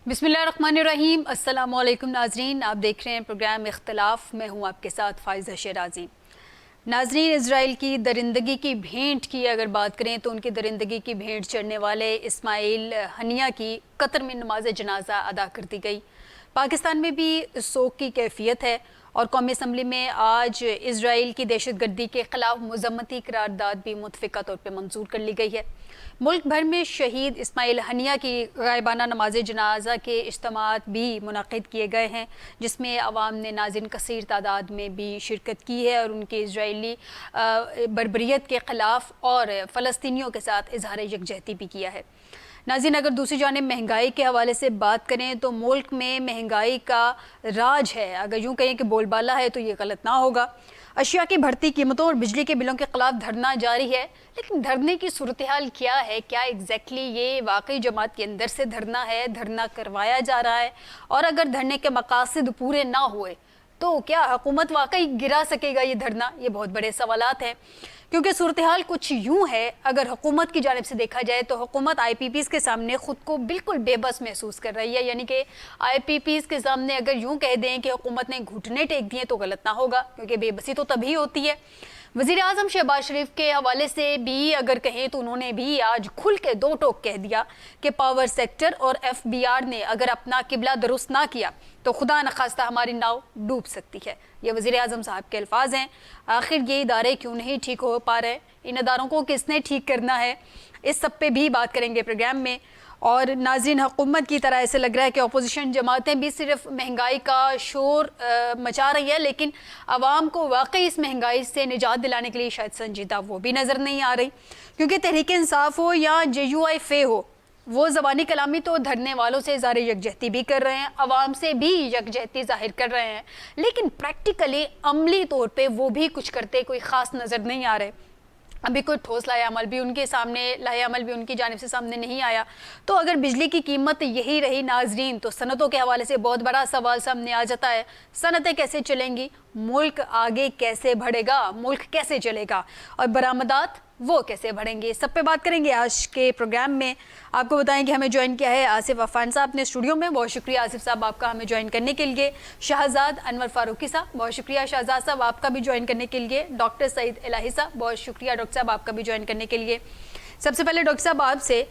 बिस्मिल्लाहिर्रहमानिर्रहीम। अस्सलाम वालेकुम नाजरीन, आप देख रहे हैं प्रोग्राम इख्तलाफ। मैं हूँ आपके साथ फ़ाइज़ा शराजी। नाजरीन, इज़राइल की दरिंदगी की भेंट की अगर बात करें तो उनकी दरिंदगी की भेंट चढ़ने वाले इस्माइल हनिया की कतर में नमाज जनाजा अदा कर दी गई। पाकिस्तान में भी सोग की कैफियत है और कौमी असम्बली में आज इज़राइल की दहशत गर्दी के ख़िलाफ़ मज़म्मती करारदाद भी मुतफ़िक़ा तौर पर मंजूर कर ली गई है। मुल्क भर में शहीद इस्माइल हनिया की गायबाना नमाज जनाजा के इज्तिमात भी मुनक़िद किए गए हैं, जिसमें अवाम ने नाज़रीन कसीर तादाद में भी शिरकत की है और उनके इजरायली बर्बरियत के ख़िलाफ़ और फ़लस्तीनियों के साथ इजहार यकजहती भी किया है। नाज़रीन, अगर दूसरी जानिब महंगाई के हवाले से बात करें तो मुल्क में महंगाई का राज है, अगर यूँ कहें कि बोलबाला है तो ये गलत ना होगा। अशिया की बढ़ती कीमतों और बिजली के बिलों के खिलाफ धरना जारी है, लेकिन धरने की सूरत हाल क्या है? क्या एग्जैक्टली ये वाकई जमात के अंदर से धरना है, धरना करवाया जा रहा है? और अगर धरने के मकासद पूरे ना हुए तो क्या हुकूमत वाकई गिरा सकेगा ये धरना? ये बहुत बड़े सवालात हैं, क्योंकि सूरत हाल कुछ यूँ है। अगर हुकूमत की जानिब से देखा जाए तो हुकूमत IPPs के सामने ख़ुद को बिल्कुल बेबस महसूस कर रही है, यानी कि IPPs के सामने अगर यूँ कह दें कि हुकूमत ने घुटने टेक दिए तो गलत ना होगा, क्योंकि बेबसी तो तभी होती है। वज़ीर आज़म शहबाज शरीफ के हवाले से भी अगर कहें तो उन्होंने भी आज खुल के दो टोक कह दिया कि पावर सेक्टर और FBR ने अगर अपना किबला दुरुस्त ना किया तो खुदा न खास्ता हमारी नाव डूब सकती है। ये वज़ीर आज़म साहब के अल्फाज हैं। आखिर ये इदारे क्यों नहीं ठीक हो पा रहे? इन इदारों को किसने ठीक करना है? इस सब पे भी बात करेंगे प्रोग्राम में। और नाज़रीन, हुकूमत की तरह ऐसे लग रहा है कि अपोजिशन जमातें भी सिर्फ महंगाई का शोर मचा रही है, लेकिन आवाम को वाकई इस महंगाई से निजात दिलाने के लिए शायद संजीदा वो भी नज़र नहीं आ रही। क्योंकि तहरीक इंसाफ हो या JUIF हो, वो ज़बानी कलामी तो धरने वालों से इज़हार यकजहती भी कर रहे हैं, आवाम से भी यकजहती ज़ाहिर कर रहे हैं, लेकिन प्रैक्टिकली अमली तौर पर वो भी कुछ करते कोई ख़ास नज़र नहीं आ रहे। अभी कोई ठोस लाया अमल भी उनकी जानिब से सामने नहीं आया। तो अगर बिजली की कीमत यही रही नाजरीन, तो सनतों के हवाले से बहुत बड़ा सवाल सामने आ जाता है। सनतें कैसे चलेंगी? मुल्क आगे कैसे बढ़ेगा? मुल्क कैसे चलेगा? और बरामदात वो कैसे बढ़ेंगे? सब पे बात करेंगे आज के प्रोग्राम में। आपको बताएं कि हमें ज्वाइन किया है आसिफ अफान साहब ने स्टूडियो में। बहुत शुक्रिया आसिफ साहब आपका हमें ज्वाइन करने के लिए। शहजाद अनवर फारूकी साहब, बहुत शुक्रिया शहजाद साहब आपका भी ज्वाइन करने के लिए। डॉक्टर सईद इलाही साहब, बहुत शुक्रिया डॉक्टर साहब आपका भी ज्वाइन करने के लिए। सबसे पहले डॉक्टर साहब आपसे,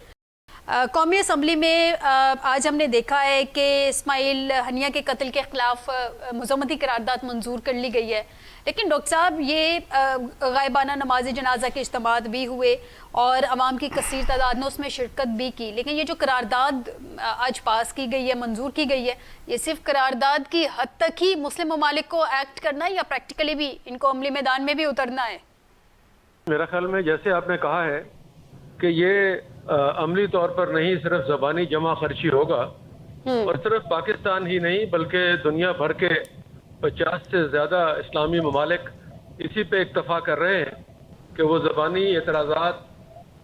कौमी असम्बली में आज हमने देखा है कि इस्माइल हनिया के कत्ल के खिलाफ मज़म्मती करारदाद मंजूर कर ली गई है, लेकिन डॉक्टर साहब ये गायबाना नमाज जनाजा के इज्तिमात भी हुए और अवाम की कसीर तादाद ने उसमें शिरकत भी की, लेकिन ये जो करारदाद आज पास की गई है, मंजूर की गई है, ये सिर्फ करारदाद की हद तक ही मुस्लिम ममालिक को एक्ट करना है या प्रैक्टिकली भी इनको अमली मैदान में भी उतरना है? मेरा ख्याल में जैसे आपने कहा है कि ये अमली तौर पर नहीं सिर्फ ज़बानी जमा खर्ची होगा, और सिर्फ पाकिस्तान ही नहीं बल्कि दुनिया भर के 50 से ज़्यादा इस्लामी ममालिक इसी पे इत्तफा कर रहे हैं कि वो ज़बानी एतराज़ात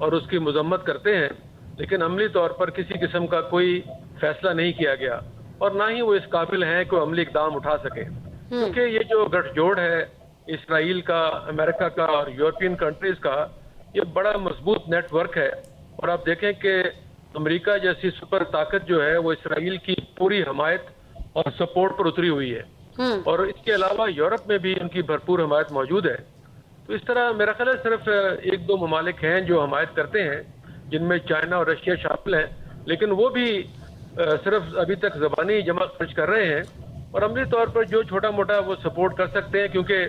और उसकी मजम्मत करते हैं, लेकिन अमली तौर पर किसी किस्म का कोई फैसला नहीं किया गया और ना ही वो इस काबिल हैं कि अमली इकदाम उठा सकें। क्योंकि ये जो गठजोड़ है इसराइल का, अमेरिका का और यूरोपियन कंट्रीज़ का, ये बड़ा मजबूत नेटवर्क है। और आप देखें कि अमेरिका जैसी सुपर ताकत जो है वो इसराइल की पूरी हमायत और सपोर्ट पर उतरी हुई है, और इसके अलावा यूरोप में भी उनकी भरपूर हमायत मौजूद है। तो इस तरह मेरा ख्याल है सिर्फ एक दो ममालिक हैं जो हमायत करते हैं, जिनमें चाइना और रशिया शामिल हैं, लेकिन वो भी सिर्फ अभी तक ज़बानी जमा खर्च कर रहे हैं, और अमली तौर पर जो छोटा मोटा वो सपोर्ट कर सकते हैं, क्योंकि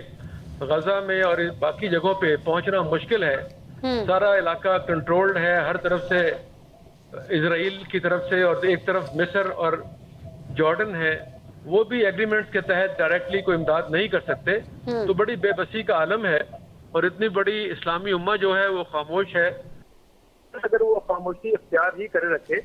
गजा में और बाकी जगहों पे पहुंचना मुश्किल है। सारा इलाका कंट्रोल्ड है हर तरफ से, इजराइल की तरफ से, और एक तरफ मिस्र और जॉर्डन है, वो भी एग्रीमेंट्स के तहत डायरेक्टली कोई इमदाद नहीं कर सकते। तो बड़ी बेबसी का आलम है, और इतनी बड़ी इस्लामी उम्मा जो है वो खामोश है। अगर वो खामोशी इख्तियार ही करे रखे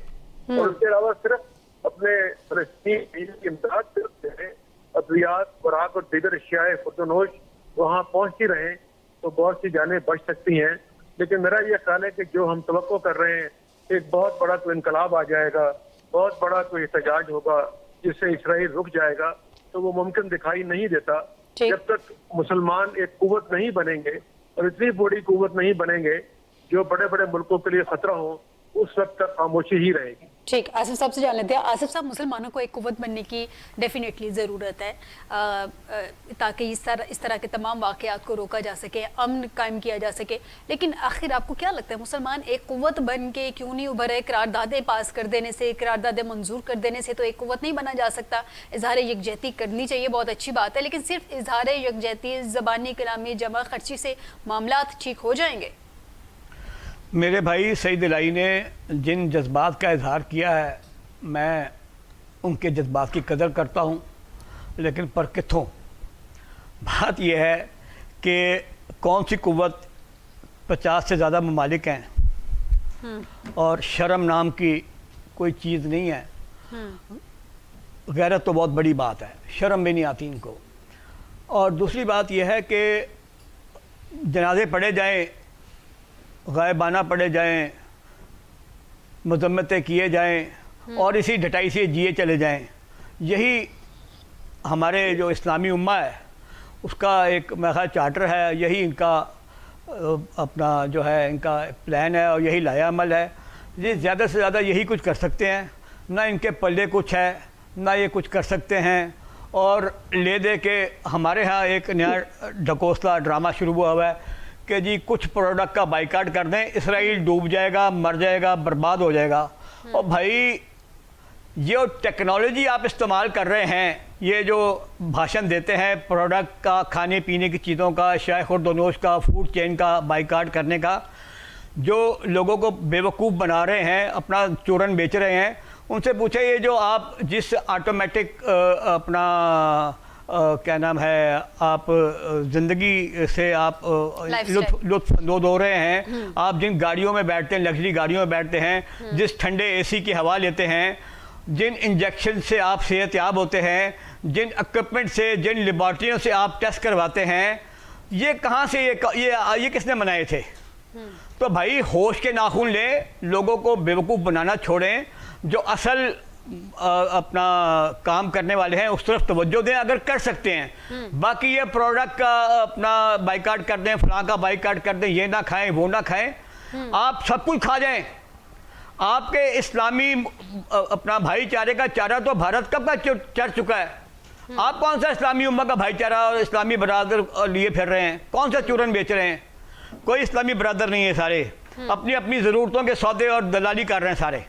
और उसके अलावा सिर्फ अपने फलस्तीनी की इमदाद करते हैं, अद्वियात, खुराक और दीगर अशियाए खुर्दनोश वहाँ पहुँचती रहें, तो बहुत सी जानें बच सकती हैं। लेकिन मेरा ये ख्याल है कि जो हम तवक्को कर रहे हैं, एक बहुत बड़ा कोई इनकलाब आ जाएगा, बहुत बड़ा कोई एहतजाज होगा जिससे इसराइल रुक जाएगा, तो वो मुमकिन दिखाई नहीं देता। जब तक मुसलमान एक कुव्वत नहीं बनेंगे और इतनी बड़ी कुव्वत नहीं बनेंगे जो बड़े बड़े मुल्कों के लिए खतरा हो, उस वक्त तक खामोशी ही रहेगी। ठीक, आसिफ साहब से जान लेते हैं। आसिफ साहब, मुसलमानों को एक कुव्वत बनने की डेफिनेटली ज़रूरत है ताकि इस तरह के तमाम वाक़यात को रोका जा सके, अमन कायम किया जा सके। लेकिन आखिर आपको क्या लगता है, मुसलमान एक कुव्वत बन के क्यों नहीं उभरे? करारदादें पास कर देने से, करारदादें मंजूर कर देने से तो एक कुव्वत नहीं बना जा सकता। इजहार यकजहती करनी चाहिए, बहुत अच्छी बात है, लेकिन सिर्फ इजहार यकजहती, ज़बानी कलामी जमा खर्ची से मामलात ठीक हो जाएंगे? मेरे भाई सईद इलाही ने जिन जज्बात का इजहार किया है, मैं उनके जज्बात की कदर करता हूँ, लेकिन पर कित्थों। बात यह है कि कौन सी कुव्वत 50 से ज़्यादा ममालिक हैं और शर्म नाम की कोई चीज़ नहीं है। गैरत तो बहुत बड़ी बात है, शर्म भी नहीं आती इनको। और दूसरी बात यह है कि जनाजे पढ़े जाएं, गायबाना पढ़े जाएं, मजम्मतें किए जाएं और इसी ढटाई से जिए चले जाएं, यही हमारे जो इस्लामी उम्मा है उसका एक मेरा ख्याल चार्टर है, यही इनका अपना जो है इनका प्लान है और यही लाया अमल है। ये ज़्यादा से ज़्यादा यही कुछ कर सकते हैं, ना इनके पल्ले कुछ है, ना ये कुछ कर सकते हैं। और ले दे के हमारे यहाँ एक नया ढकोसला ड्रामा शुरू हुआ हुआ है कि जी कुछ प्रोडक्ट का बाइकाट कर दें, इसराइल डूब जाएगा, मर जाएगा, बर्बाद हो जाएगा। और भाई ये टेक्नोलॉजी आप इस्तेमाल कर रहे हैं, ये जो भाषण देते हैं प्रोडक्ट का, खाने पीने की चीज़ों का, शाय खुर्दनोश का, फूड चेन का बाइकाट करने का, जो लोगों को बेवकूफ़ बना रहे हैं, अपना चूरन बेच रहे हैं, उनसे पूछे ये जो आप जिस ऑटोमेटिक अपना क्या नाम है, आप ज़िंदगी से आप लुत्फ़ अंदोज़ हो रहे हैं, आप जिन गाड़ियों में बैठते हैं, लग्जरी गाड़ियों में बैठते हैं, जिस ठंडे एसी की हवा लेते हैं, जिन इंजेक्शन से आप सेहतयाब होते हैं, जिन इक्विपमेंट से, जिन लेबॉर्ट्रियों से आप टेस्ट करवाते हैं, ये कहाँ से ये किसने बनाए थे? तो भाई होश के नाखून लें, लोगों को बेवकूफ़ बनाना छोड़ें, जो असल अपना काम करने वाले हैं उस तरफ तवज्जो दें अगर कर सकते हैं। बाकी ये प्रोडक्ट का अपना बाइकाट कर दें, फलां का बाइकाट कर दें, ये ना खाएं, वो ना खाएं, आप सब कुछ खा जाएं। आपके इस्लामी अपना भाईचारे का चारा तो भारत कब का चढ़ चुका है। आप कौन सा इस्लामी उम्मा का भाईचारा और इस्लामी बरादर लिए फिर रहे हैं? कौन सा चूरन बेच रहे हैं? कोई इस्लामी बरादर नहीं है, सारे अपनी अपनी ज़रूरतों के सौदे और दलाली कर रहे हैं सारे।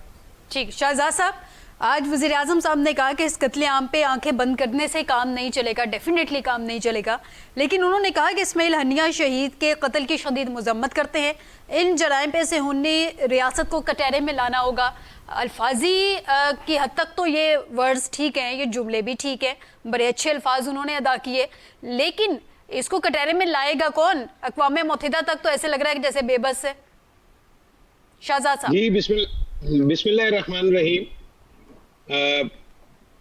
ठीक, शाहजाद साहब, आज वज़ीर आज़म साहब ने कहा कि इस कत्लेआम पे आंखें बंद करने से काम नहीं चलेगा, डेफिनेटली काम नहीं चलेगा, लेकिन उन्होंने कहा कि इस्माइल हनिया शहीद के कत्ल की शदीद मजम्मत करते हैं। इन जराइम पे से होने रियासत को कटहरे में लाना होगा। अल्फाजी की हद तक तो ये वर्ड्स ठीक हैं, ये जुमले भी ठीक हैं, बड़े अच्छे अल्फाज उन्होंने अदा किए, लेकिन इसको कटहरे में लाएगा कौन? अक़वाम मुत्तहिदा तक तो ऐसे लग रहा है कि जैसे बेबस है। शाहजाद साहब जी, बिस्मिल्लाह रहमान रहीम।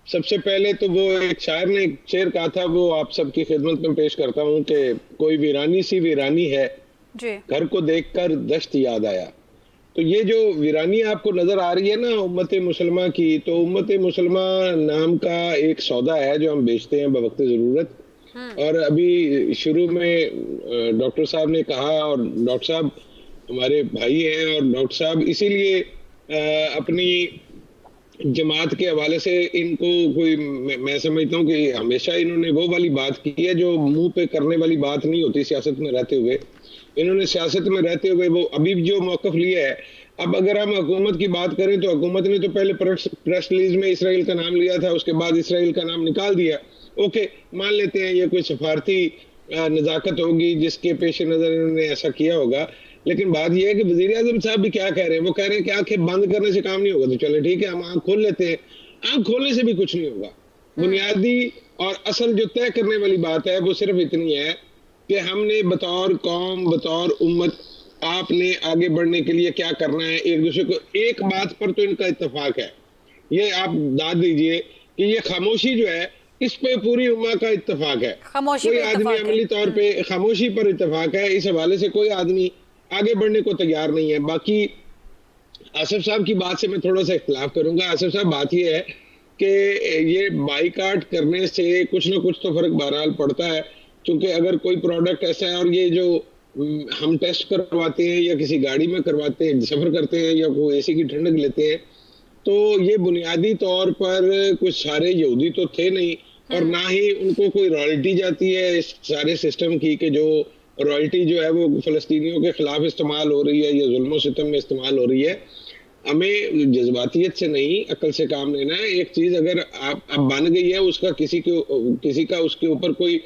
सबसे पहले तो वो एक शायर ने एक शेर कहा था, वो आप सबकी खिदमत में पेश करता हूँ कि कोई वीरानी सी वीरानी है, घर को देखकर दश्त याद आया। तो ये जो वीरानी आपको नजर आ रही है ना उम्मत मुसलमा की, तो उम्मत मुसलमा नाम का एक सौदा है जो हम बेचते हैं बवक्त ज़रूरत। और अभी शुरू में डॉक्टर साहब ने कहा, और डॉक्टर साहब हमारे भाई हैं, और डॉक्टर साहब इसीलिए अपनी जमात के हवाले से इनको कोई मैं समझता हूँ कि हमेशा इन्होंने वो वाली बात की है जो मुंह पे करने वाली बात नहीं होती सियासत में रहते हुए। इन्होंने सियासत में रहते हुए वो अभी जो मौक़िफ़ लिया है। अब अगर हम हुकूमत की बात करें तो हुकूमत ने तो पहले प्रेस रिलीज में इसराइल का नाम लिया था, उसके बाद इसराइल का नाम निकाल दिया। ओके, मान लेते हैं ये कोई सफारती नज़ाकत होगी जिसके पेश नज़र इन्होंने ऐसा किया होगा, लेकिन बात यह है कि वज़ीर आज़म साहब भी क्या कह रहे हैं? वो कह रहे हैं कि आंखें बंद करने से काम नहीं होगा। तो चले ठीक है, हम आंख खोल लेते हैं। आंख खोलने से भी कुछ नहीं होगा। बुनियादी और असल जो तय करने वाली बात है वो सिर्फ इतनी है कि हमने बतौर कौम, बतौर उम्मत, आपने आगे बढ़ने के लिए क्या करना है। एक दूसरे को एक बात पर तो इनका इत्तेफाक है, ये आप दाद दीजिए कि ये खामोशी जो है इस पे पूरी उम्मा का इत्तेफाक है। कोई आदमी अमली तौर पे खामोशी पर इत्तेफाक है, इस हवाले से कोई आदमी आगे बढ़ने को तैयार नहीं है। बाकी आसिफ साहब की बात से मैं थोड़ा सा इख्तिलाफ करूंगा। आसिफ साहब, बात यह है कि ये बाइकाट करने से कुछ ना कुछ तो फर्क बहरहाल पड़ता है, क्योंकि अगर कोई प्रोडक्ट ऐसा है और ये जो हम टेस्ट करवाते हैं या किसी गाड़ी में करवाते हैं, सफर करते हैं या कोई एसी की ठंडक लेते हैं, तो ये बुनियादी तौर पर कुछ सारे यहूदी तो थे नहीं, और ना ही उनको कोई रॉयल्टी जाती है इस सारे सिस्टम की, कि जो रॉयल्टी जो है वो फ़लस्तीनियों के खिलाफ इस्तेमाल हो रही है या जुल्म सितम में इस्तेमाल हो रही है। हमें जज्बातियत से नहीं, अकल से काम लेना है। एक चीज अगर आप अब बन गई है, उसका किसी का उसके ऊपर कोई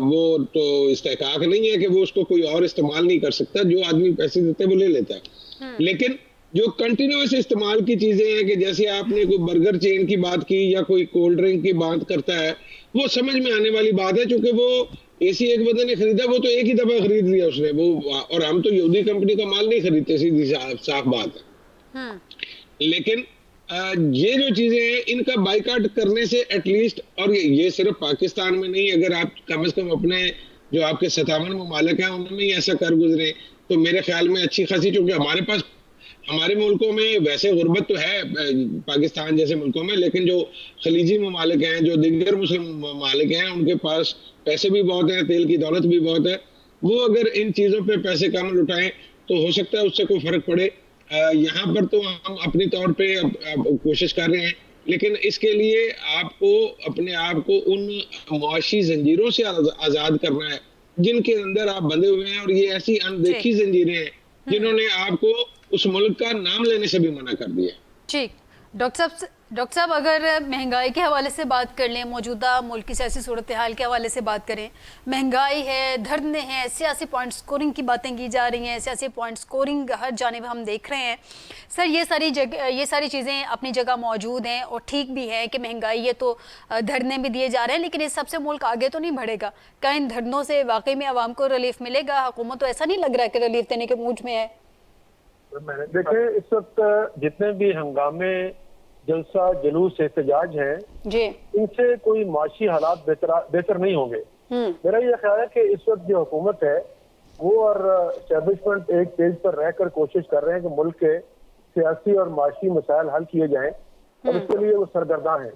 वो तो इस्तेहकाक नहीं है कि वो उसको कोई और इस्तेमाल नहीं कर सकता। जो आदमी पैसे देता है वो ले लेता है। लेकिन जो कंटिन्यूस इस्तेमाल की चीजें हैं, कि जैसे आपने कोई बर्गर चेन की बात की या कोई कोल्ड ड्रिंक की बात करता है, वो समझ में आने वाली बात है, क्योंकि वो एसी एक बंदे ने खरीदा, वो तो एक ही दफा खरीद लिया उसने वो, और हम तो यहूदी कंपनी का माल नहीं खरीदते, सीधी साफ बात है। लेकिन ये जो चीजें हैं, इनका बाइकाट करने से एटलीस्ट, और ये सिर्फ पाकिस्तान में नहीं, अगर आप कम से कम अपने जो आपके 57 ममालिक हैं उनमें ही ऐसा कर गुजरे, तो मेरे ख्याल में अच्छी खासी, क्योंकि हमारे मुल्कों में वैसे गुर्बत तो है पाकिस्तान जैसे मुल्कों में, लेकिन जो खलीजी ममालिक हैं, जो दीगर मुस्लिम ममालिक हैं, उनके पास पैसे भी बहुत हैं, तेल की दौलत भी बहुत है। वो अगर इन चीज़ों पे पैसे कम लुटाएं तो हो सकता है उससे कोई फ़र्क पड़े। यहाँ पर तो हम अपनी तौर पे कोशिश कर रहे हैं, लेकिन इसके लिए आपको अपने आप को उन मुआशी जंजीरों से आज़ाद करना है जिनके अंदर आप बंधे हुए हैं, और ये ऐसी अनदेखी जंजीरें हैं जिन्होंने आपको उस मुल्क का नाम लेने से भी मना कर दिया। ठीक, डॉक्टर साहब अगर महंगाई के हवाले से बात कर लें, मौजूदा मुल्क की सियासी सूरत हाल के हवाले से बात करें, महंगाई है, धरने हैं, सियासी पॉइंट स्कोरिंग की बातें की जा रही हैं, सियासी पॉइंट स्कोरिंग हर जानिब हम देख रहे हैं। सर ये सारी चीज़ें अपनी जगह मौजूद हैं और ठीक भी है कि महंगाई है तो धरने भी दिए जा रहे हैं, लेकिन इस सबसे मुल्क आगे तो नहीं बढ़ेगा। क्या इन धरनों से वाकई में आवाम को रिलीफ मिलेगा? हुकूमत तो ऐसा नहीं लग रहा है कि रिलीफ देने के मूड में है। देखिए, इस वक्त जितने भी हंगामे, जलसा, जुलूस, एहतजाज हैं जी, इनसे कोई माशी हालात बेहतर नहीं होंगे। मेरा ये ख्याल है कि इस वक्त जो हुकूमत है वो और एस्टेब्लिशमेंट एक पेज पर रहकर कोशिश कर रहे हैं कि मुल्क के सियासी और माशी मसाइल हल किए जाएं, और इसके लिए वो सरगर्दा हैं।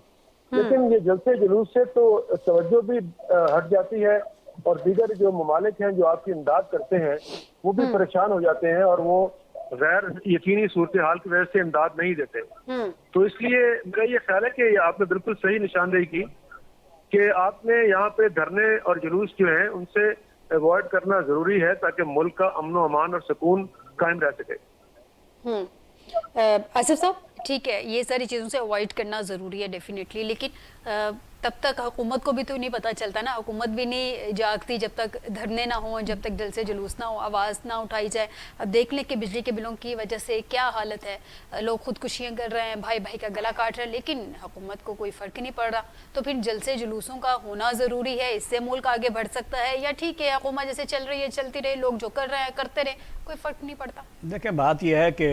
लेकिन ये जलसे जुलूस से तो तवज्जो भी हट जाती है, और दीगर जो ममालिक हैं जो आपकी इमदाद करते हैं वो भी परेशान हो जाते हैं, और वो गैर यकीनी सूरत हाल की वजह से इमदाद नहीं देते। तो इसलिए मेरा ये ख्याल है कि आपने बिल्कुल सही निशानदेही की कि आपने यहाँ पे धरने और जुलूस जो है उनसे अवॉइड करना जरूरी है, ताकि मुल्क का अमन व अमान और सुकून कायम रह सके। आसिफ साहब, ठीक है, ये सारी चीज़ों से अवॉइड करना ज़रूरी है डेफिनेटली, लेकिन तब तक हुकूमत को भी तो नहीं पता चलता ना, हुकूमत भी नहीं जागती जब तक धरने ना हो, जब तक जलसे जुलूस ना हो, आवाज़ ना उठाई जाए। अब देख लें कि बिजली के बिलों की वजह से क्या हालत है, लोग खुदकुशियाँ कर रहे हैं, भाई भाई का गला काट रहे हैं, लेकिन हुकूमत को कोई फ़र्क नहीं पड़ रहा। तो फिर जलसे जुलूसों का होना ज़रूरी है, इससे मुल्क आगे बढ़ सकता है, या ठीक है हुकूमत जैसे चल रही है चलती रहे, लोग जो कर रहे हैं करते रहे, कोई फ़र्क नहीं पड़ता? देखिए, बात यह है कि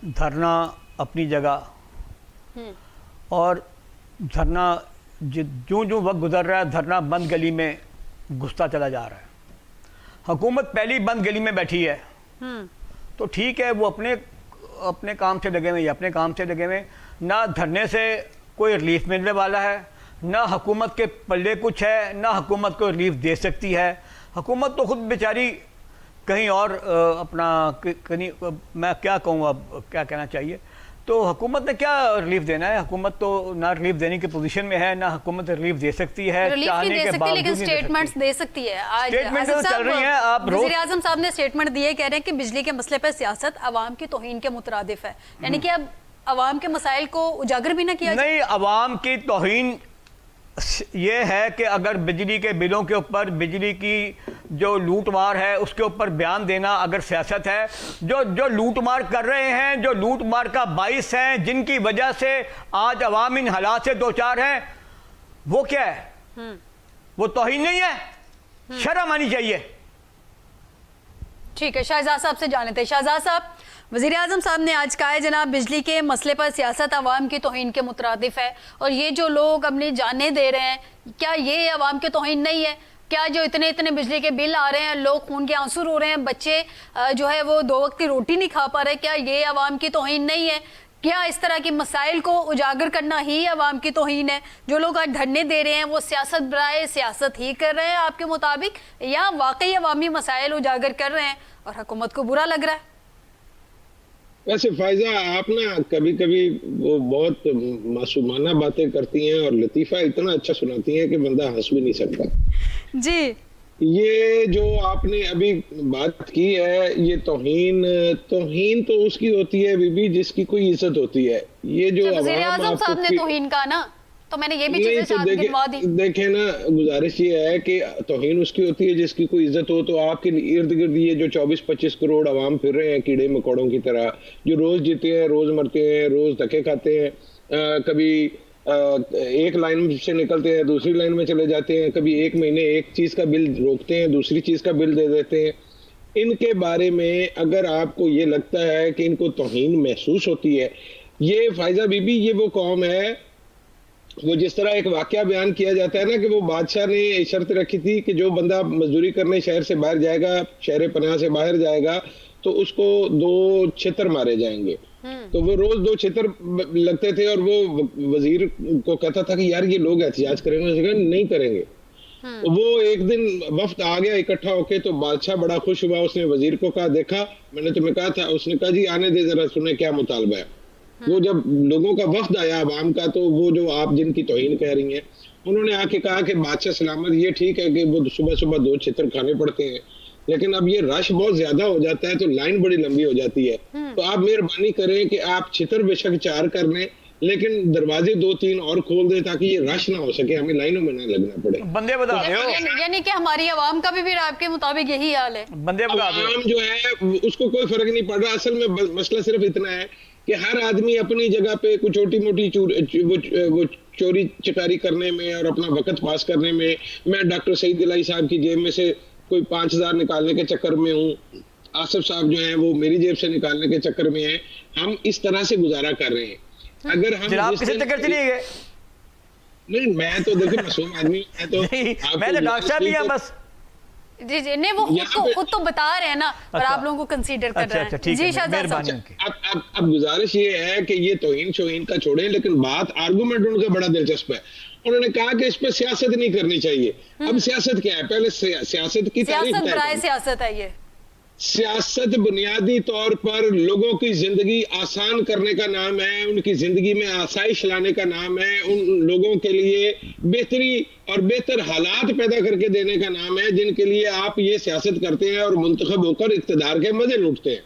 धरना अपनी जगह, और धरना जो जो वक्त गुजर रहा है, धरना बंद गली में घुसता चला जा रहा है। हुकूमत पहली बंद गली में बैठी है, तो ठीक है, वो अपने काम से लगे हुए या अपने काम से लगे हुए, ना धरने से कोई रिलीफ मिलने वाला है, ना हुकूमत के पल्ले कुछ है, ना हुकूमत को रिलीफ दे सकती है। हुकूमत तो खुद बेचारी कहीं और अपना कहीं, मैं क्या कहूँ, अब क्या कहना चाहिए, तो हुकूमत ने क्या रिलीफ देना है? हुकूमत तो ना रिलीफ देने की पोजीशन में है, ना हुकूमत रिलीफ दे सकती है, चाहने के बावजूद, लेकिन स्टेटमेंट्स दे सकती है। आज स्टेटमेंट तो चल रही हैं। आप वज़ीर आज़म साहब ने स्टेटमेंट दिए, कह रहे हैं कि बिजली के मसले पर सियासत अवाम की तौहीन के मुतरादिफ है, यानी कि अब अवाम के मसाइल को उजागर भी ना किया नहीं। अवाम की तौहीन ये है कि अगर बिजली के बिलों के ऊपर, बिजली की जो लूटमार है उसके ऊपर बयान देना अगर सियासत है, जो लूटमार कर रहे हैं, जो लूटमार का बाइस हैं, जिनकी वजह से आज अवाम इन हालात से दो चार हैं, वो क्या है? वो तौहीन नहीं है? शर्म आनी चाहिए। ठीक है, शाहजाद साहब से जाने थे। शाहजाद साहब, वज़ीर आज़म साहब ने आज कहा है जनाब बिजली के मसले पर सियासत अवाम की तौहीन के मुतरादिफ है, और ये जो लोग अपनी जानें दे रहे हैं, क्या ये अवाम की तौहीन नहीं है? क्या जो इतने इतने बिजली के बिल आ रहे हैं, लोग खून के आंसू रो रहे हैं, बच्चे जो है वो 2 वक्त की रोटी नहीं खा पा रहे, क्या ये अवाम की तौहीन नहीं है? क्या इस तरह के मसाइल को उजागर करना ही अवाम की तौहीन है? जो लोग आज धरने दे रहे हैं वो सियासत बराए सियासत ही कर रहे हैं आपके मुताबिक, या वाकई अवामी मसाइल उजागर कर रहे हैं और हुकूमत को बुरा लग रहा है? वैसे फायजा, आप ना कभी कभी वो बहुत मासूमाना बातें करती हैं और लतीफा इतना अच्छा सुनाती हैं कि बंदा हंस भी नहीं सकता जी। ये जो आपने अभी बात की है, ये तौहीन तो उसकी होती है बीबी जिसकी कोई इज्जत होती है। ये जो वज़ीर आज़म साहब ने तौहीन कहा ना, तो मैंने ये भी चीजें साथ गिनवा दी। देखें ना, गुजारिश ये है कि तौहीन उसकी होती है जिसकी कोई इज्जत हो। तो आपके इर्द गिर्द ये जो 24-25 करोड़ आवाम फिर रहे हैं कीड़े मकोड़ों की तरह, जो रोज जीते हैं, रोज मरते हैं, रोज धक्के खाते हैं, कभी एक लाइन से निकलते हैं दूसरी लाइन में चले जाते हैं, कभी एक महीने एक चीज का बिल रोकते हैं दूसरी चीज का बिल दे देते हैं। इनके बारे में अगर आपको ये लगता है कि इनको तौहीन महसूस होती है, ये फायजा बीबी, ये वो कौम है, वो जिस तरह एक वाकया बयान किया जाता है ना कि वो बादशाह ने शर्त रखी थी कि जो बंदा मजदूरी करने शहर से बाहर जाएगा, शहर पनाह से बाहर जाएगा, तो उसको 2 छितर मारे जाएंगे। तो वो रोज 2 छितर लगते थे और वो वजीर को कहता था कि यार ये लोग एहतियाज करेंगे, उसने कहा नहीं करेंगे। तो वो एक दिन वफ्द आ गया इकट्ठा होके, तो बादशाह बड़ा खुश हुआ, उसने वजीर को कहा देखा मैंने तुम्हें कहा था। उसने कहा जी आने दे जरा, सुने क्या मुतालबा है। वो जब लोगों का वफ्द आया अवाम का, तो वो जो आप जिनकी तौहीन कह रही हैं, उन्होंने आके कहा कि बादशाह सलामत, ये ठीक है कि वो सुबह सुबह 2 छितर खाने पड़ते हैं, लेकिन अब ये रश बहुत ज्यादा हो जाता है तो लाइन बड़ी लंबी हो जाती है। तो आप मेहरबानी करें कि आप छितर बेशक 4 कर लें, लेकिन दरवाजे 2-3 और खोल दें ताकि ये रश ना हो सके, हमें लाइनों में ना लगना पड़े। बंदे बता दो, यानी कि हमारी आवाम का भी आपके मुताबिक यही हाल है। बंदे बता दो, आवाम जो है उसको कोई फर्क नहीं पड़ रहा। असल में मसला सिर्फ इतना है कि हर आदमी अपनी जगह पे कुछ छोटी मोटी वो चोरी चकारी करने में और अपना वक्त पास करने में, मैं डॉक्टर सईद इलाही साहब की जेब में से कोई 5000 निकालने के चक्कर में हूँ, आसिफ साहब जो है वो मेरी जेब से निकालने के चक्कर में है, हम इस तरह से गुजारा कर रहे हैं। अगर हम जनाब किसी चक्कर से नहीं गए? नहीं, मैं तो देखिए मासूम आदमी, मैं तो डॉक्टर साहब नहीं, बस जी जी नहीं, वो खुद तो बता रहे हैं ना, और आप लोगों को कंसीडर कर रहे हैं। जी शाहजाद साहब, अब गुजारिश ये है कि ये तौहीन शोहीन का छोड़ें, लेकिन बात आर्गुमेंट उनका बड़ा दिलचस्प है। उन्होंने कहा कि इस पर सियासत नहीं करनी चाहिए। अब सियासत क्या है? पहले सियासत की सियासत है ये। सियासत बुनियादी तौर पर लोगों की जिंदगी आसान करने का नाम है, उनकी जिंदगी में आसाइश लाने का नाम है, उन लोगों के लिए बेहतरी और बेहतर हालात पैदा करके देने का नाम है, जिनके लिए आप ये सियासत करते हैं और मुंतखब होकर इक़्तिदार के मजे लूटते हैं।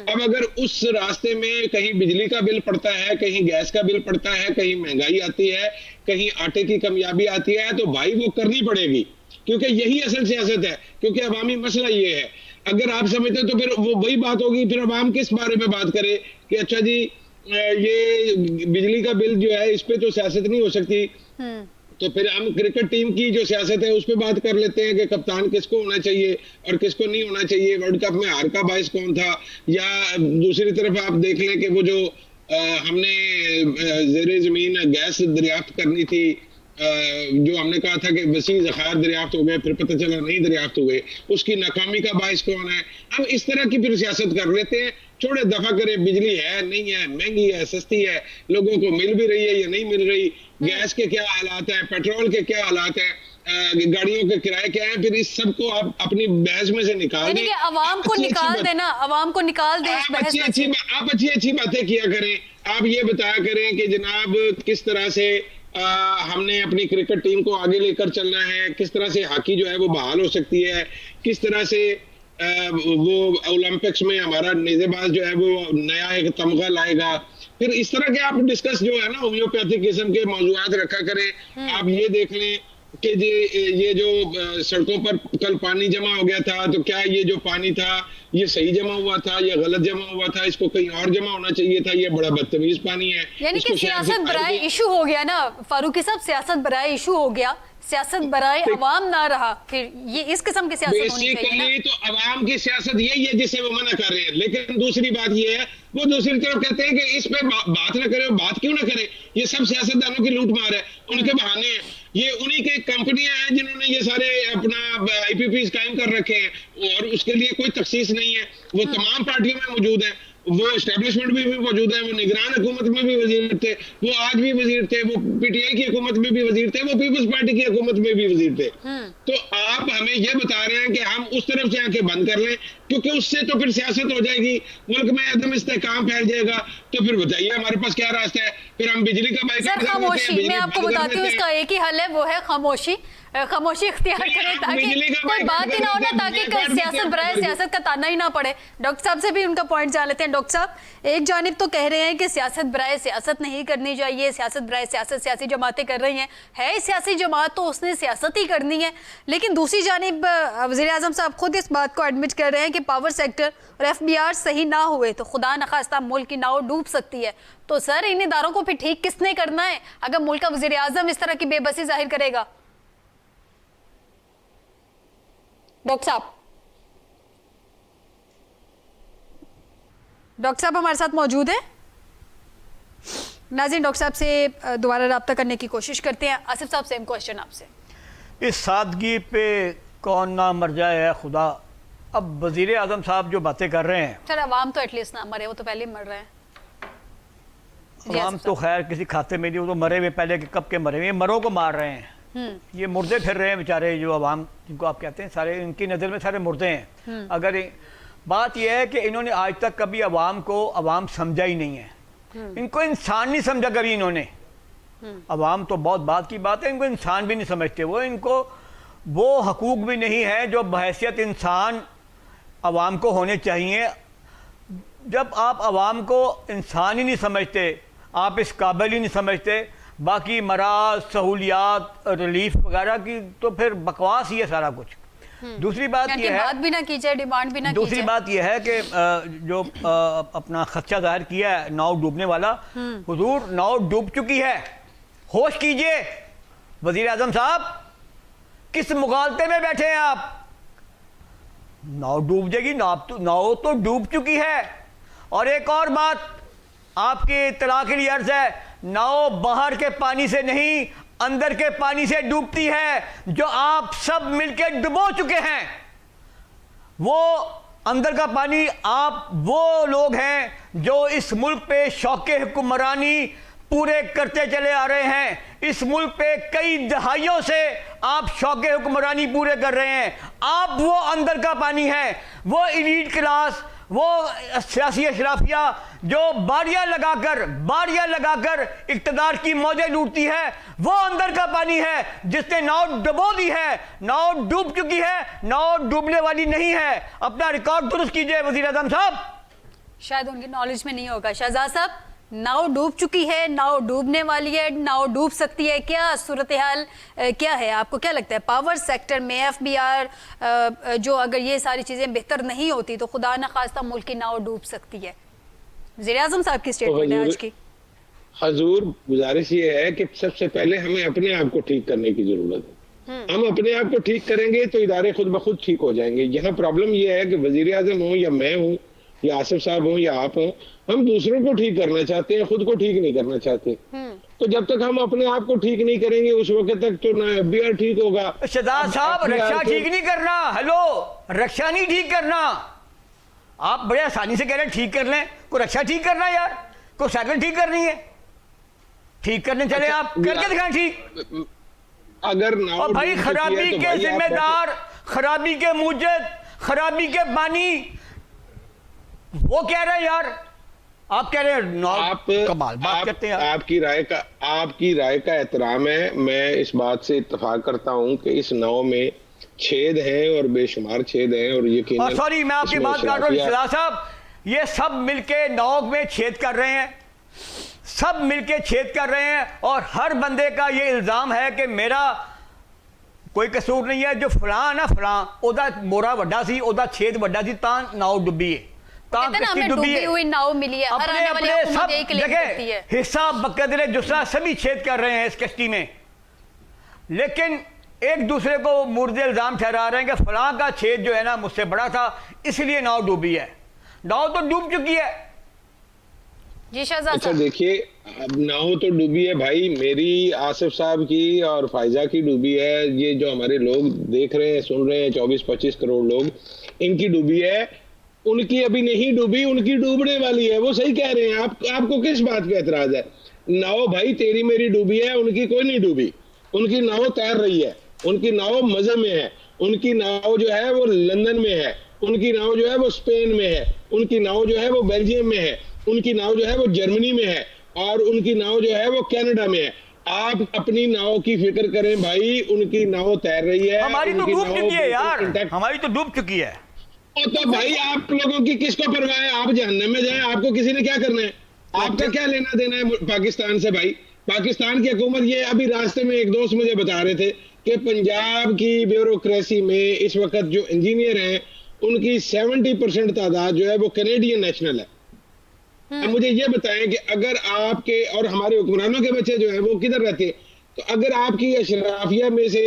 अब अगर उस रास्ते में कहीं बिजली का बिल पड़ता है, कहीं गैस का बिल पड़ता है, कहीं महंगाई आती है, कहीं आटे की कमियाबी आती है, तो भाई वो करनी पड़ेगी, क्योंकि यही असल सियासत है, क्योंकि अवामी मसला ये है। अगर आप समझते तो फिर वो वही बात होगी, फिर अवाम किस बारे में बात करे कि अच्छा जी ये बिजली का बिल जो है इस पे तो सियासत नहीं हो सकती, तो फिर हम क्रिकेट टीम की जो सियासत है उस पर बात कर लेते हैं कि कप्तान किसको होना चाहिए और किसको नहीं होना चाहिए, वर्ल्ड कप में हार का बायस कौन था। या दूसरी तरफ आप देख लें कि वो जो हमने ज़ेरे ज़मीन गैस दरियाफ्त करनी थी, जो हमने कहा था कि वसी ज़खायर दरियाफ्त हो गए, फिर पता चला नहीं दरियाफ्त हुए, उसकी नाकामी का बायस कौन है। हम इस तरह की फिर सियासत कर लेते हैं, छोड़े दफा करें, बिजली है नहीं है, महंगी है सस्ती है, लोगों को मिल भी रही है या नहीं मिल रही, गैस के क्या हालात हैं, पेट्रोल के क्या हालात हैं, गाड़ियों के किराए क्या हैं, फिर इस सब को आप अपनी बहस में से निकाल दें, अवाम को निकाल देना, अवाम को निकाल दें। आप अच्छी बातें किया करें, आप ये बताया करें कि जनाब किस तरह से हमने अपनी क्रिकेट टीम को आगे लेकर चलना है, किस तरह से हॉकी जो है वो बहाल हो सकती है, किस तरह से वो ओलंपिक्स में हमारा नेज़ेबाज जो है वो नया एक तमगा लाएगा। फिर इस तरह के आप डिस्कस जो है ना होम्योपैथिक किस्म के मौजूदात रखा करें। आप ये देख लें कि ये जो सड़कों पर कल पानी जमा हो गया था, तो क्या ये जो पानी था ये सही जमा हुआ था या गलत जमा हुआ था, इसको कहीं और जमा होना चाहिए था, ये बड़ा बदतमीज पानी है। यानी कि सियासत बराए इशू हो गया ना फारूकी साहब, सियासत बराए इशू हो गया, सियासत बराए अवाम ना रहा, फिर ये इस किस्म की सियासत होनी चाहिए। तो अवाम की सियासत यही है जिसे वो मना कर रहे हैं। लेकिन दूसरी बात ये है, वो दूसरी तरफ कहते हैं कि इस पे बात ना करें, बात क्यों ना करें, ये सब सियासतदानों की लूट मार है, उनके बहाने हैं, ये उन्हीं के कंपनियां हैं जिन्होंने ये सारे अपना IPPs कायम कर रखे हैं और उसके लिए कोई तखसीस नहीं है। वो तमाम पार्टियों में मौजूद है, वो एस्टेब्लिशमेंट में भी मौजूद है, वो निगरान हुकूमत में भी वजीर थे, वो आज भी वजीर थे, वो PTI की हुकूमत में भी वजीर थे, वो पीपल्स पार्टी की हुकूमत में भी वजीर थे। तो आप हमें ये बता रहे हैं कि हम उस तरफ से आंखें बंद कर लें, क्योंकि उससे तो फिर सियासत हो जाएगी, मुल्क में अदम इस्तेहकाम फैल जाएगा। तो फिर बताइए हमारे पास क्या रास्ता है? फिर हम बिजली का बाइकाट खामोशी, मैं आपको बताती हूँ इसका एक ही हल है, वो है खामोशी। खामोशी इख्तियार करें ताकि कोई बात ही ना हो ना, ताकि कल सियासत बराए सियासत का ताना ही ना पड़े। डॉक्टर साहब से भी उनका पॉइंट जान लेते हैं। डॉक्टर साहब, एक जानिब तो कह रहे हैं कि सियासत बराए सियासत नहीं करनी चाहिए, सियासत बराए सियासत सियासी जमातें कर रही हैं, है सियासी जमात तो उसने सियासत ही करनी है। लेकिन दूसरी जानिब वज़ीर आज़म साहब खुद इस बात को एडमिट कर रहे हैं कि पावर सेक्टर और FBR सही ना हुए तो खुदा न खास्ता मुल्क की नाव डूब सकती है। तो सर, इन इदारों को फिर ठीक किसने करना है अगर मुल्क का वज़ीर आज़म इस तरह की बेबसी जाहिर करेगा? डॉक्टर साहब हमारे साथ मौजूद हैं। नाज़रीन, डॉक्टर साहब से दोबारा रब्ता करने की कोशिश करते हैं। आसिफ साहब, सेम क्वेश्चन आपसे। इस सादगी पे कौन ना मर जाए है खुदा। अब वज़ीर आज़म साहब जो बातें कर रहे हैं, सर अवाम तो एटलीस्ट ना मरे, वो तो पहले ही मर रहे हैं। अवाम तो खैर किसी खाते में नहीं, वो तो मरे हुए पहले के कब के मरे हुए, मरों को मार रहे हैं। ये मुर्दे फिर रहे हैं बेचारे, जो अवाम जिनको आप कहते हैं, सारे इनकी नज़र में सारे मुर्दे हैं। अगर बात यह है कि इन्होंने आज तक कभी अवाम को अवाम समझा ही नहीं है, इनको इंसान नहीं समझा कभी इन्होंने। अवाम तो बहुत बात की बात है, इनको इंसान भी नहीं समझते वो, इनको वो हकूक भी नहीं है जो बहैसियत इंसान अवाम को होने चाहिए। जब आप अवाम को इंसान ही नहीं समझते, आप इस काबिल ही नहीं समझते, बाकी मराज सहूलियात रिलीफ वगैरह की तो फिर बकवास ही है सारा कुछ। दूसरी बात यह है, बात भी ना की जाए, डिमांड भी ना दूसरी की बात यह है कि जो अपना खदशा जाहिर किया है नाव डूबने वाला, हुजूर नाव डूब चुकी है, होश कीजिए। वजीर आजम साहब, किस मुगालते में बैठे हैं आप? नाव डूब जाएगी, नाव तो डूब चुकी है। और एक और बात आपकी इत्तला के लिए अर्ज है, नाव बाहर के पानी से नहीं अंदर के पानी से डूबती है, जो आप सब मिलकर डुबो चुके हैं। वो अंदर का पानी आप वो लोग हैं जो इस मुल्क पे शौक़े हुक्मरानी पूरे करते चले आ रहे हैं। इस मुल्क पे कई दहाइयों से आप शौक़े हुक्मरानी पूरे कर रहे हैं। आप वो अंदर का पानी है, वो एलीट क्लास, वो सियासी अशराफिया जो बारियां लगाकर इक़्तिदार की मौजें लूटती है, वो अंदर का पानी है जिसने नाव डुबो दी है। नाव डूब चुकी है, नाव डूबने वाली नहीं है। अपना रिकॉर्ड दुरुस्त कीजिए वज़ीर आज़म साहब। शायद उनकी नॉलेज में नहीं होगा। शहजाद साहब, नाव डूब चुकी है, नाव डूबने वाली है, नाव डूब सकती है, क्या सूरत हाल क्या है? आपको क्या लगता है पावर सेक्टर में FBR जो अगर ये सारी चीज़ें बेहतर नहीं होती तो खुदा न खास्ता मुल्क की नाव डूब सकती है? वज़ीर आज़म साहब की स्टेटमेंट है आज की। हजूर, गुजारिश ये है कि सबसे पहले हमें अपने आप को ठीक करने की जरूरत है। हम अपने आप को ठीक करेंगे तो इदारे खुद ब खुद ठीक हो जाएंगे। यहाँ प्रॉब्लम ये है कि वज़ीर आज़म हो या मैं हूँ या आसिफ साहब हो या आप हो, हम दूसरों को ठीक करना चाहते हैं, खुद को ठीक नहीं करना चाहते। तो जब तक हम अपने आप को ठीक नहीं करेंगे उस वक्त तक तो ना FBR ठीक होगा। शहजाद साहब, रक्षा ठीक नहीं करना, हेलो, रक्षा नहीं ठीक करना। आप बड़े आसानी से कह रहे हैं ठीक कर लें, को रक्षा ठीक करना यार, को साइकिल ठीक करनी है, ठीक करने चले आप करके दिखाएं ठीक। अगर और भाई खराबी के जिम्मेदार, खराबी के मूजद, खराबी के बानी वो कह रहे हैं यार, आप कह रहे हैं आप कमाल बात करते हैं। आपकी राय का एहतराम है। मैं इस बात से इत्तेफाक करता हूं कि इस नाव में छेद हैं और बेशुमार छेद हैं और यकीनन। सॉरी, मैं आपकी बात काट रहा हूं शहजाद साहब, ये सब मिलके नाव में छेद कर रहे हैं, सब मिलके छेद कर रहे हैं। और हर बंदे का ये इल्जाम है कि मेरा कोई कसूर नहीं है, जो फलां ना फलां ओदा मोरा वड्डा सी, ओदा छेद वड्डा सी, तां नाव डुबी है, डूबी हुई नाव मिली है। हर आने वाली हुकूमत यही क्लेम करती है। हिस्सा बकदरे जुस्सा सभी छेद कर रहे हैं इस कश्ती में, लेकिन एक दूसरे को मुर्दे इल्जाम ठहरा रहे हैं कि फलां का छेद जो है ना मुझसे बड़ा था इसलिए नाव डूबी है। नाव तो डूब चुकी है जी शहजाद। अच्छा देखिए, अब नाव तो डूबी है भाई, मेरी, आसिफ साहब की और फायजा की डूबी है। ये जो हमारे लोग देख रहे हैं सुन रहे हैं 24-25 करोड़ लोग, इनकी डूबी है। उनकी अभी नहीं डूबी, उनकी डूबने वाली है। वो सही कह रहे हैं। आपको किस बात पे एतराज है? नाव भाई तेरी मेरी डूबी है, उनकी कोई नहीं डूबी। उनकी नाव तैर रही है, उनकी नाव मजे में है, उनकी नाव जो है वो लंदन में है, उनकी नाव जो है वो स्पेन में है, उनकी नाव जो है वो बेल्जियम में है, उनकी नाव जो है वो जर्मनी में है, और उनकी नाव जो है वो कनाडा में है। आप अपनी नाव की फिक्र करें भाई, उनकी नाव तैर रही है। हमारी तो डूब चुकी है यार, हमारी तो डूब चुकी है। तो भाई आप लोगों की किसको परवाह है? आप जहन्नम में जाएं, आपको किसी ने क्या करना है? आपका क्या लेना देना है पाकिस्तान से भाई? पाकिस्तान की हुकूमत, ये अभी रास्ते में एक दोस्त मुझे बता रहे थे कि पंजाब की ब्यूरोक्रेसी में इस वक्त जो इंजीनियर हैं उनकी 70% तादाद जो है वो कैनेडियन नेशनल है। अब मुझे ये बताएं कि अगर आपके और हमारे हुक्मरानों के बच्चे जो है वो किधर रहते हैं? तो अगर आपकी अशराफिया में से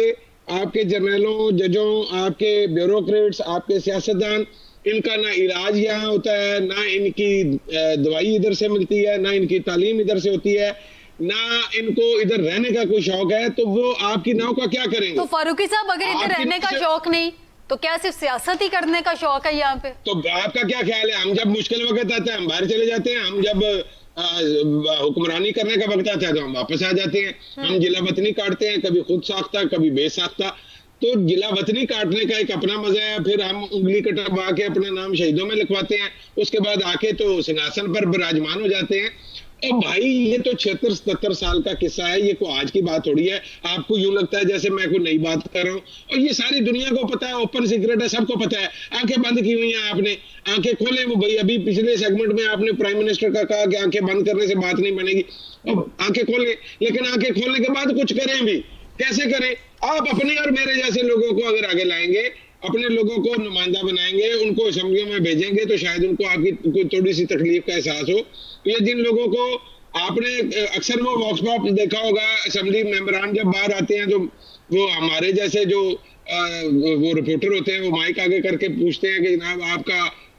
आपके जर्नलों, जजों, आपके ब्यूरोक्रेट्स, आपके सियासतदान, इनका ना इलाज यहाँ होता है, ना इनकी दवाई इधर से मिलती है, ना इनकी तालीम इधर से होती है, ना इनको इधर रहने का कोई शौक है, तो वो आपकी नाव का क्या करेंगे? तो फारूकी साहब, अगर इधर रहने का शौक नहीं तो क्या सिर्फ सियासत ही करने का शौक है यहाँ पे? तो आपका क्या ख्याल है? हम जब मुश्किल वक्त आता है हम बाहर चले जाते हैं, हम जब हुक्मरानी करने का वक्त आता है तो हम वापस आ जाते हैं। हम जिला वतनी काटते हैं, कभी खुद साख्ता कभी बेसाख्ता। तो जिला वतनी काटने का एक अपना मजा है, फिर हम उंगली कटवा के अपना नाम शहीदों में लिखवाते हैं, उसके बाद आके तो सिंहासन पर विराजमान हो जाते हैं। भाई ये तो 76-77 साल का किस्सा है, ये कोई आज की बात थोड़ी है। आपको यूं लगता है जैसे मैं कोई नई बात कर रहा हूँ, और ये सारी दुनिया को पता है, ओपन सीक्रेट है, सबको पता है। आंखें बंद की हुई हैं आपने, आंखें खोले वो भाई। अभी पिछले सेगमेंट में आपने प्राइम मिनिस्टर का कहा कि आंखें बंद करने से बात नहीं बनेगी। अब आंखें खोले, लेकिन आंखें खोलने के बाद कुछ करें भी, कैसे करें? आप अपने और मेरे जैसे लोगों को अगर आगे लाएंगे, अपने लोगों को नुमाइंदा बनाएंगे, उनको असेंबलियों में भेजेंगे, तो शायद उनको आपकी कोई थोड़ी सी तकलीफ का एहसास हो। ये जिन लोगों को आपने अक्सर वो वॉक्स पॉप देखा होगा, असेंबली मेंबरान जब बाहर आते हैं तो वो हमारे जैसे जो वो रिपोर्टर होते हैं, वो माइक आगे करके पूछते हैं कि जनाब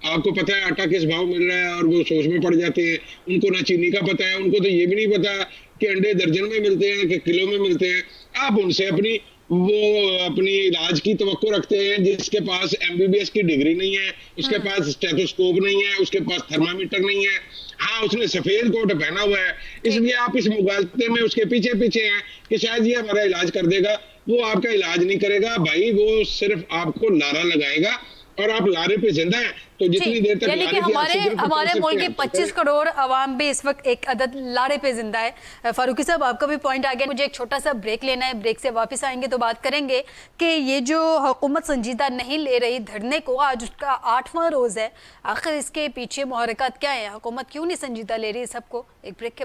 आपको पता है आटा किस भाव मिल रहा है, और वो सोच में पड़ जाते हैं। उनको ना चीनी का पता है, उनको तो ये भी नहीं पता कि अंडे दर्जन में मिलते हैं कि किलो में मिलते हैं। आप उनसे अपनी इलाज की तवक्को रखते हैं, जिसके पास MBBS की डिग्री नहीं है, उसके पास स्टेथोस्कोप नहीं है, उसके पास थर्मामीटर नहीं है, हाँ उसने सफेद कोट पहना हुआ है, इसलिए आप इस मुगालते में उसके पीछे पीछे हैं कि शायद ये हमारा इलाज कर देगा। वो आपका इलाज नहीं करेगा भाई, वो सिर्फ आपको लारा लगाएगा, और आप लारे पे जिंदा हैं तो जितनी देर तक यानी कि हमारे मुल्क के 25 करोड़ अवाम भी इस वक्त एक अदद लारे पे जिंदा है। फारूकी साहब, आपका भी पॉइंट आ गया। मुझे एक छोटा सा ब्रेक लेना है, ब्रेक से वापस आएंगे तो बात करेंगे कि ये जो हुकूमत संजीदा नहीं ले रही धरने को, आज उसका 8वां रोज़ है, आखिर इसके पीछे मुहर्रिकात क्या है? हुकूमत क्यों नहीं संजीदा ले रही सबको? एक ब्रेक के बाद।